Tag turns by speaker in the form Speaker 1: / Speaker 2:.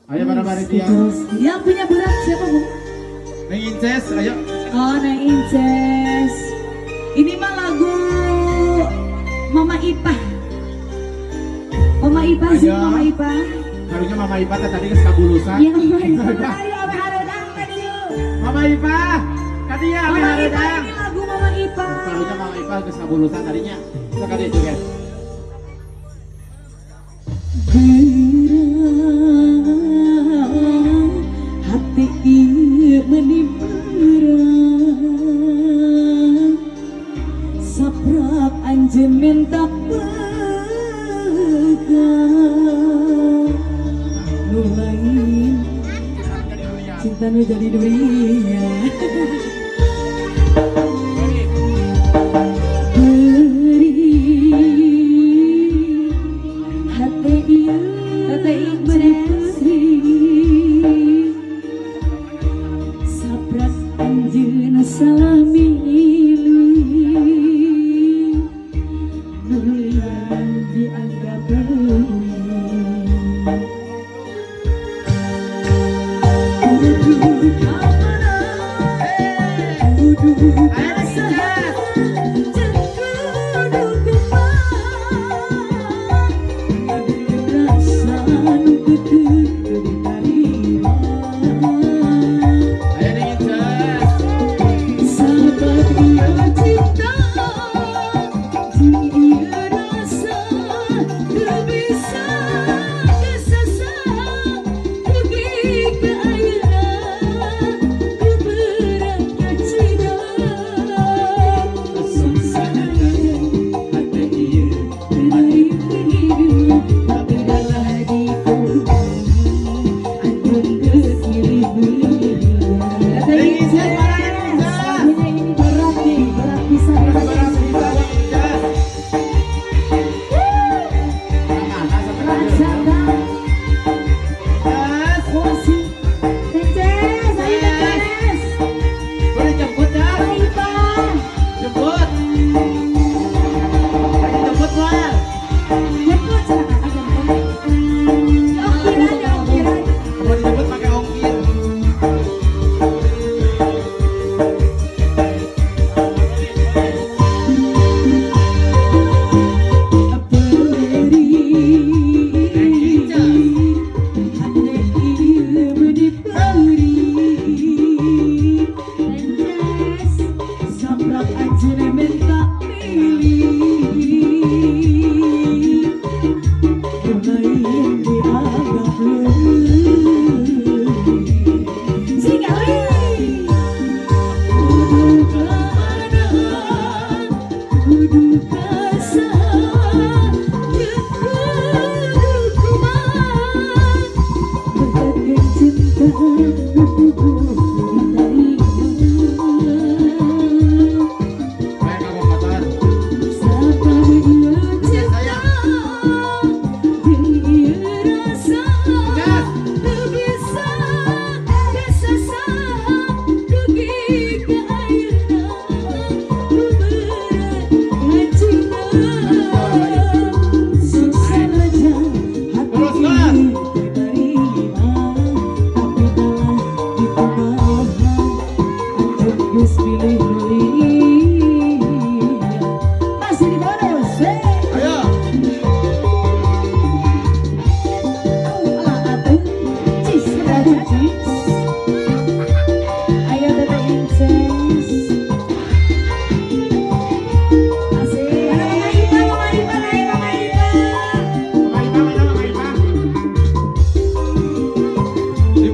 Speaker 1: Ayo para panitia.
Speaker 2: Yang punya berat siapa Bu?
Speaker 1: Neng Inces, ayo.
Speaker 2: Oh Neng Inces. Ini mah lagu Mama Ipa. Mama Ipa sih,
Speaker 1: Ayo.
Speaker 2: Mama Ipa.
Speaker 1: Karunya Mama Ipa tadi ke kabulusan.
Speaker 2: Iya Mama Ipa. Ayo ame hareudang tadi yuk.
Speaker 1: Mama Ipa, tadinya ame
Speaker 2: Mama Ipa
Speaker 1: hareudang.
Speaker 2: ini lagu Mama Ipa.
Speaker 1: Karunya Mama Ipa ke kabulusan tadinya. Sekali juga.
Speaker 2: Gerang hati ieu menimbang saprak anjeun mentak pegang nu lain cinta nu jadi durian salah milih nulian dianggap duduk kamana duduk asa duduk depan rasa nu